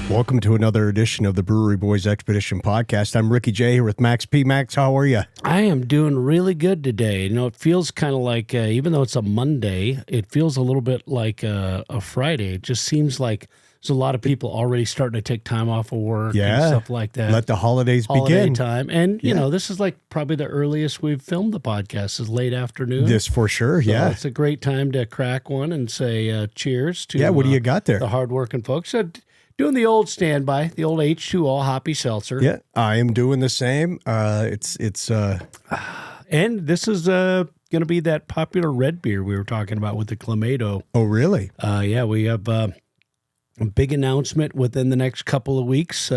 Welcome to another edition of the Brewery Boys Expedition Podcast. I'm Ricky J here with Max P. Max, how are you? I am doing really good today. You know, it feels kind of like, even though it's a Monday, it feels a little bit like a Friday. It just seems like there's a lot of people already starting to take time off of work and stuff like that. Let the holidays Holiday begin. time. And, you know, this is like probably the earliest we've filmed the podcast is late afternoon. This for sure, So it's a great time to crack one and say cheers to what do you got there? the hardworking folks. Doing the old standby, the old H2O Hoppy Seltzer. Yeah, I am doing the same. And this is going to be that popular red beer we were talking about with the Clamato. Oh, really? We have a big announcement within the next couple of weeks.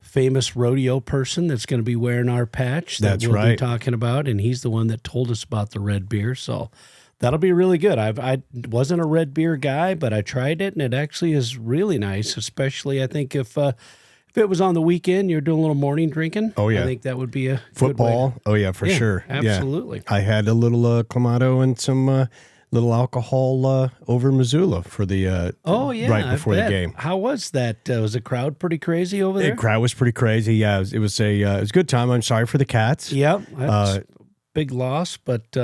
Famous rodeo person that's going to be wearing our patch. That's we'll right. be talking about, and he's the one that told us about the red beer. So that'll be really good. I wasn't a red beer guy, but I tried it, and it actually is really nice, especially I think if it was on the weekend, you're doing a little morning drinking. Oh, yeah. I think that would be a Football. Good way Oh, yeah, for sure. Absolutely. Yeah. I had a little Clamato and some little alcohol over Missoula for the right before the game. How was that? Was the crowd pretty crazy over there? The crowd was pretty crazy. Yeah, it was a good time. I'm sorry for the Cats. Yep. That's big loss, but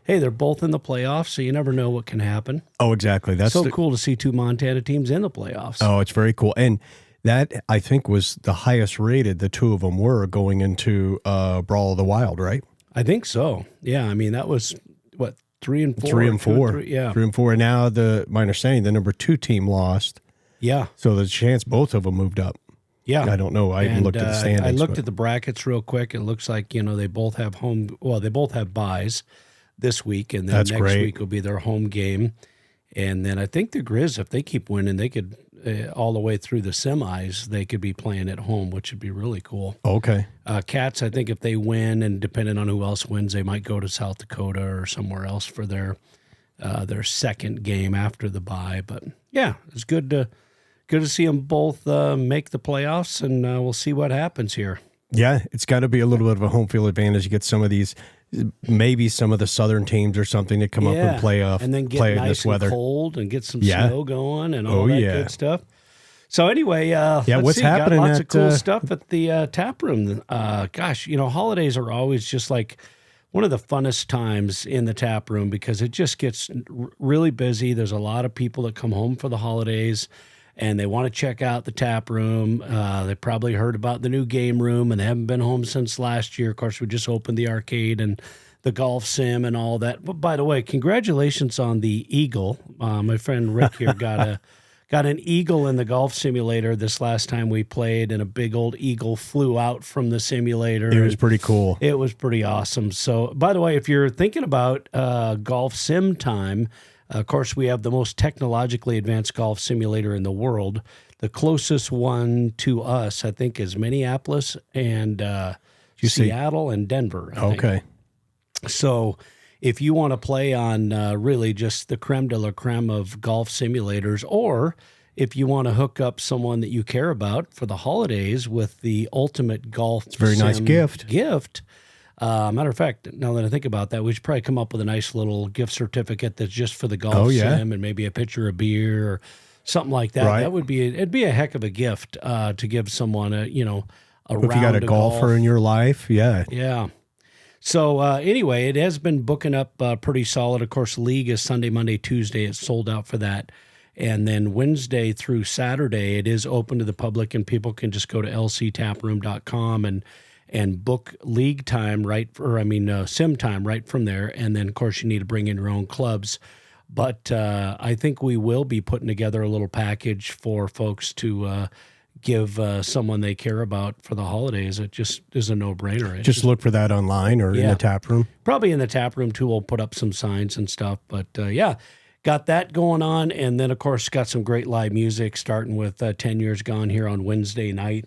hey, they're both in the playoffs, so you never know what can happen. Oh, exactly. That's so cool to see two Montana teams in the playoffs. Oh, it's very cool. And that, I think, was the highest rated the two of them were going into Brawl of the Wild, right? I think so. Yeah, I mean, that was, what, 3 and 4? 3 and 4. Yeah. 3 and 4. And now, my understanding, the number 2 team lost. Yeah. So there's a chance both of them moved up. Yeah. I don't know. I haven't looked at the standings. I looked at the brackets real quick. It looks like, they both have they both have buys this week, and then next week will be their home game. And then I think the Grizz, if they keep winning, they could, all the way through the semis, they could be playing at home, which would be really cool. Okay. Cats, I think if they win, and depending on who else wins, they might go to South Dakota or somewhere else for their second game after the bye. But yeah, it's good to see them both make the playoffs, and we'll see what happens here. Yeah, it's got to be a little bit of a home field advantage. You get some of these, maybe some of the southern teams or something that come up and play and then get play nice in this weather. And cold and get some snow going and all that good stuff. So anyway, what's happening? Got lots of cool stuff at the tap room. Gosh, holidays are always just like one of the funnest times in the tap room because it just gets really busy. There's a lot of people that come home for the holidays, and they want to check out the tap room. They probably heard about the new game room, and they haven't been home since last year. Of course, we just opened the arcade and the golf sim and all that. But by the way, congratulations on the Eagle. My friend Rick here got an eagle in the golf simulator this last time we played, and a big old eagle flew out from the simulator. It was pretty cool. It was pretty awesome. So, by the way, if you're thinking about golf sim time, of course, we have the most technologically advanced golf simulator in the world. The closest one to us, I think, is Minneapolis and Seattle and Denver. I think. So if you want to play on really just the creme de la creme of golf simulators, or if you want to hook up someone that you care about for the holidays with the ultimate golf it's a very nice gift. Matter of fact, now that I think about that, we should probably come up with a nice little gift certificate that's just for the golf sim and maybe a pitcher of beer or something like that. Right. That would be it'd be a heck of a gift to give someone a if you got a golfer in your life, yeah. So anyway, it has been booking up pretty solid. Of course, league is Sunday, Monday, Tuesday. It's sold out for that. And then Wednesday through Saturday, it is open to the public, and people can just go to lctaproom.com and book league time sim time right from there. And then, of course, you need to bring in your own clubs. But I think we will be putting together a little package for folks to give someone they care about for the holidays. It just is a no-brainer. Just look for that online or in the tap room. Probably in the tap room, too. We'll put up some signs and stuff. But, got that going on. And then, of course, got some great live music, starting with 10 Years Gone here on Wednesday night.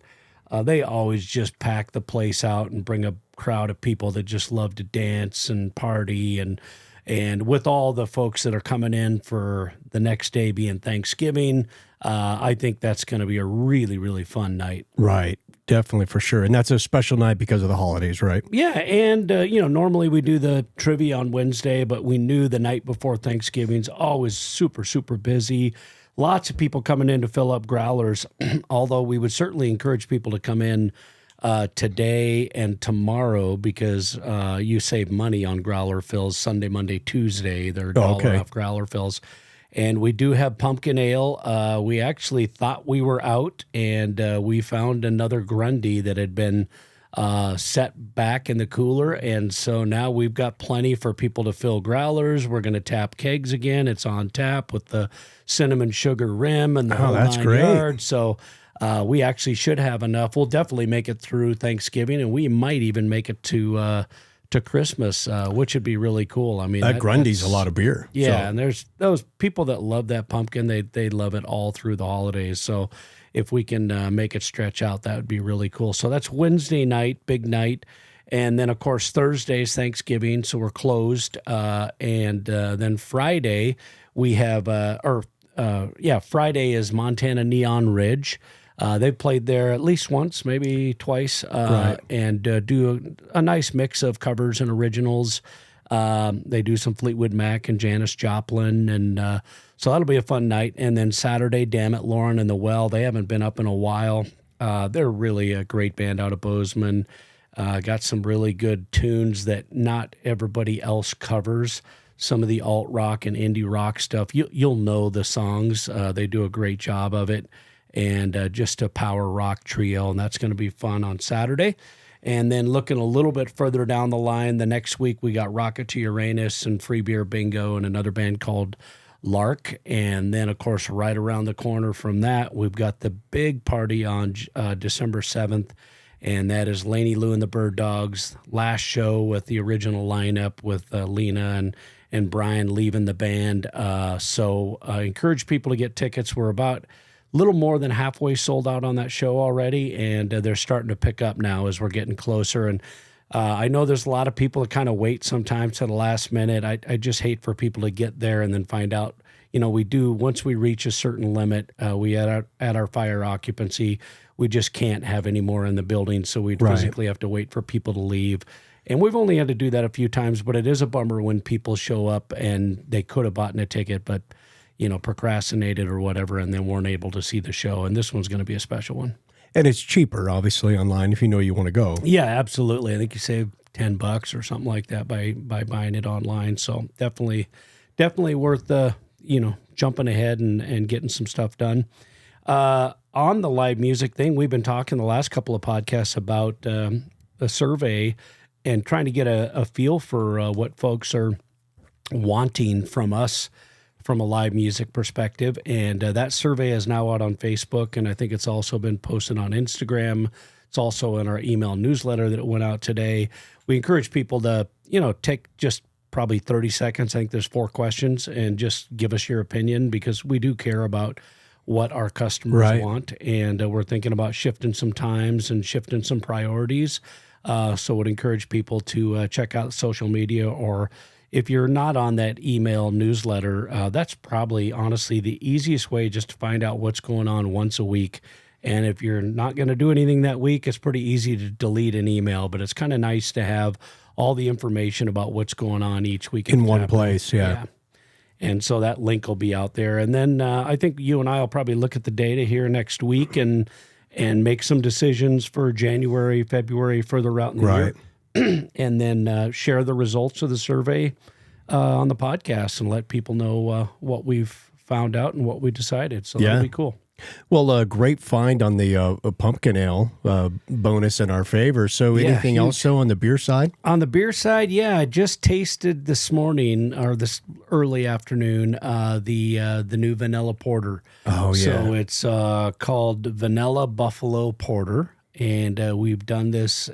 They always just pack the place out and bring a crowd of people that just love to dance and party and And with all the folks that are coming in for the next day being Thanksgiving, I think that's going to be a really, really fun night. Right. Definitely, for sure. And that's a special night because of the holidays, right? Yeah, and, normally we do the trivia on Wednesday, but we knew the night before Thanksgiving's always super, super busy. Lots of people coming in to fill up growlers, although we would certainly encourage people to come in today and tomorrow because you save money on growler fills Sunday, Monday, Tuesday. They're $1 off growler fills. And we do have pumpkin ale. We actually thought we were out, and we found another Grundy that had been set back in the cooler. And so now we've got plenty for people to fill growlers. We're going to tap kegs again. It's on tap with the cinnamon sugar rim and the whole nine yards. So we actually should have enough. We'll definitely make it through Thanksgiving, and we might even make it to Christmas, which would be really cool. I mean, that Grundy's a lot of beer. Yeah, so. And there's those people that love that pumpkin. They love it all through the holidays. So if we can make it stretch out, that would be really cool. So that's Wednesday night, big night. And then, of course, Thursday's Thanksgiving, so we're closed. And then Friday, we have, Friday is Montana Neon Ridge. They've played there at least once, maybe twice, and do a nice mix of covers and originals. They do some Fleetwood Mac and Janis Joplin, and so that'll be a fun night. And then Saturday, Dammit Lauren The Well. They haven't been up in a while. They're really a great band out of Bozeman. Got some really good tunes that not everybody else covers. Some of the alt rock and indie rock stuff. You'll know the songs. They do a great job of it. And just a power rock trio, and that's going to be fun on Saturday. And then looking a little bit further down the line, the next week we got Rocket to Uranus and Free Beer Bingo and another band called Lark. And then, of course, right around the corner from that, we've got the big party on December 7th, and that is Laney Lou and the Bird Dogs, last show with the original lineup with Lena and Brian leaving the band. So I encourage people to get tickets. We're about little more than halfway sold out on that show already, and they're starting to pick up now as we're getting closer. And I know there's a lot of people that kind of wait sometimes to the last minute. I just hate for people to get there and then find out, we do, once we reach a certain limit, we at our fire occupancy, we just can't have any more in the building, so we'd physically have to wait for people to leave. And we've only had to do that a few times, but it is a bummer when people show up and they could have bought a ticket, but procrastinated or whatever, and then weren't able to see the show. And this one's going to be a special one. And it's cheaper, obviously, online if you know you want to go. Yeah, absolutely. I think you save $10 or something like that by buying it online. So definitely worth jumping ahead and getting some stuff done. On the live music thing, we've been talking the last couple of podcasts about a survey and trying to get a feel for what folks are wanting from us from a live music perspective. And that survey is now out on Facebook, and I think it's also been posted on Instagram. It's also in our email newsletter that went out today. We encourage people to, take just probably 30 seconds. I think there's 4 questions, and just give us your opinion, because we do care about what our customers want. And we're thinking about shifting some times and shifting some priorities. So would encourage people to check out social media, or if you're not on that email newsletter, that's probably honestly the easiest way just to find out what's going on once a week. And if you're not going to do anything that week, it's pretty easy to delete an email, but it's kind of nice to have all the information about what's going on each week. In one place, yeah. And so that link will be out there. And then I think you and I will probably look at the data here next week and make some decisions for January, February, further out in the year. And then share the results of the survey on the podcast and let people know what we've found out and what we decided. So that'll be cool. Well, great find on the pumpkin ale bonus in our favor. So anything else so on the beer side? On the beer side, I just tasted this morning or this early afternoon the new vanilla porter. Oh, yeah. So it's called Vanilla Buffalo Porter. And we've done this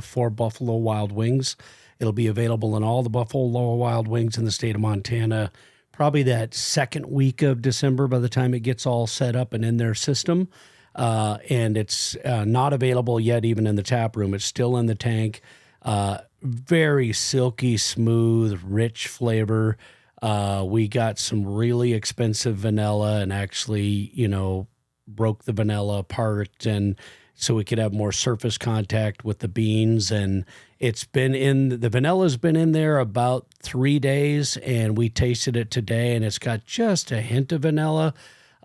for Buffalo Wild Wings. It'll be available in all the Buffalo Wild Wings in the state of Montana, probably that second week of December by the time it gets all set up and in their system. And it's not available yet even in the tap room. It's still in the tank. very silky, smooth, rich flavor. We got some really expensive vanilla and actually, broke the vanilla apart and so we could have more surface contact with the beans. And the vanilla's been in there about 3 days, and we tasted it today, and it's got just a hint of vanilla,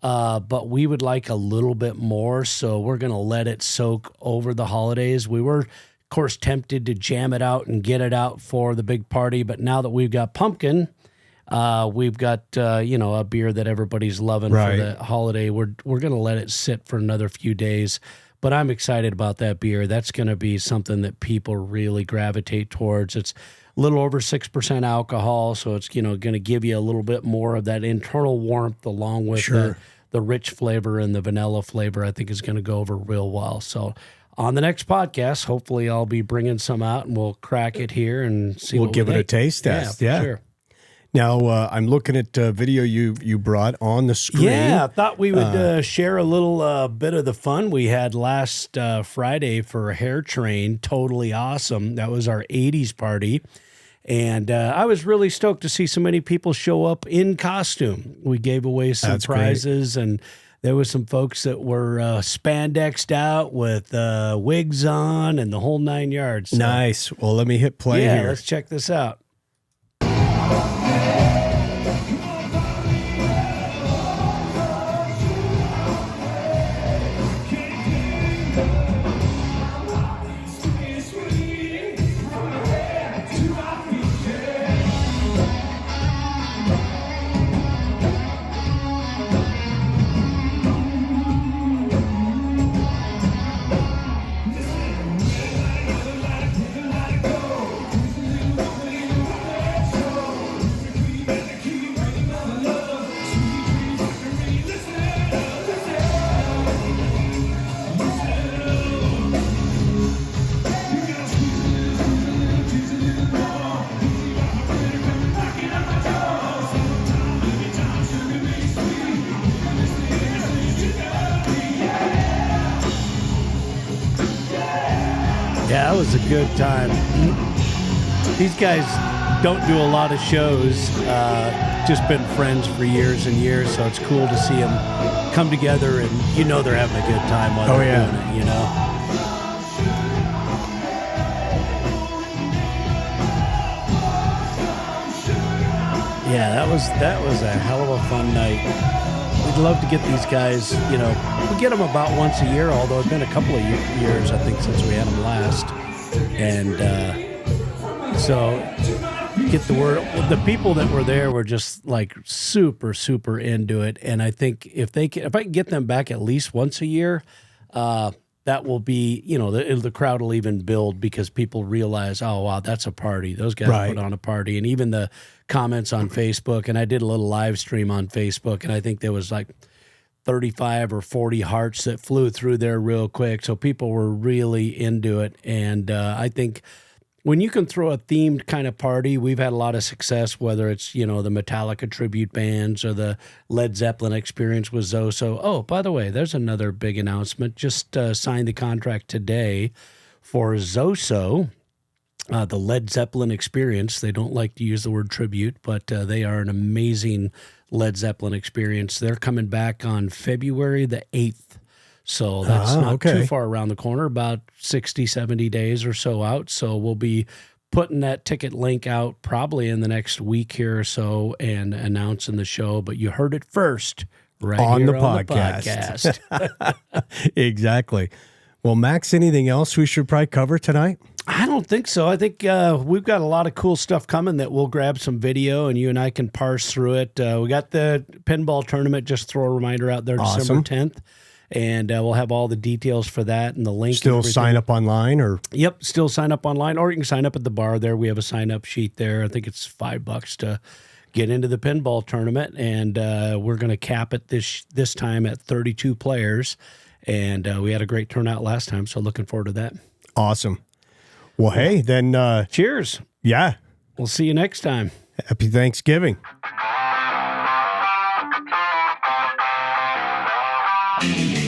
but we would like a little bit more, so we're going to let it soak over the holidays. We were, of course, tempted to jam it out and get it out for the big party, but now that we've got pumpkin, we've got, a beer that everybody's loving for the holiday. We're going to let it sit for another few days. But I'm excited about that beer. That's going to be something that people really gravitate towards. It's a little over 6% alcohol, so it's going to give you a little bit more of that internal warmth along with the rich flavor and the vanilla flavor. I think is going to go over real well. So on the next podcast, hopefully I'll be bringing some out and we'll crack it here and see. We'll give it a taste test. Yeah, sure. Now, I'm looking at video you brought on the screen. Yeah, I thought we would share a little bit of the fun we had last Friday for Hair Train. Totally awesome. That was our 80s party. And I was really stoked to see so many people show up in costume. We gave away some prizes, and there was some folks that were spandexed out with wigs on and the whole 9 yards. So, nice. Well, let me hit play here. Yeah, let's check this out. Yeah, that was a good time. These guys don't do a lot of shows, just been friends for years and years, so it's cool to see them come together and they're having a good time while they're doing it, Yeah, that was a hell of a fun night. We'd love to get these guys, we get them about once a year, although it's been a couple of years, I think, since we had them last. And so get the word. The people that were there were just like super, super into it. And I think if I can get them back at least once a year, that will be, the crowd will even build because people realize, oh, wow, that's a party. Those guys put on a party. And even the comments on Facebook, and I did a little live stream on Facebook, and I think there was like 35 or 40 hearts that flew through there real quick. So people were really into it. And I think when you can throw a themed kind of party, we've had a lot of success, whether it's, the Metallica tribute bands or the Led Zeppelin experience with Zoso. Oh, by the way, there's another big announcement. Just signed the contract today for Zoso, the Led Zeppelin experience. They don't like to use the word tribute, but they are an amazing Led Zeppelin experience. They're coming back on February the 8th. So that's not too far around the corner, about 60, 70 days or so out. So we'll be putting that ticket link out probably in the next week here or so and announcing the show. But you heard it first right on here the on podcast. the podcast. Exactly. Well, Max, anything else we should probably cover tonight? I don't think so. I think we've got a lot of cool stuff coming that we'll grab some video and you and I can parse through it. We got the pinball tournament. Just throw a reminder out there, December 10th. And we'll have all the details for that and the link. Still sign up online or? Yep, still sign up online, or you can sign up at the bar there. We have a sign-up sheet there. I think it's $5 to get into the pinball tournament. And we're going to cap it this time at 32 players. And we had a great turnout last time, so looking forward to that. Awesome. Well, hey, then... cheers. Yeah. We'll see you next time. Happy Thanksgiving. Yeah.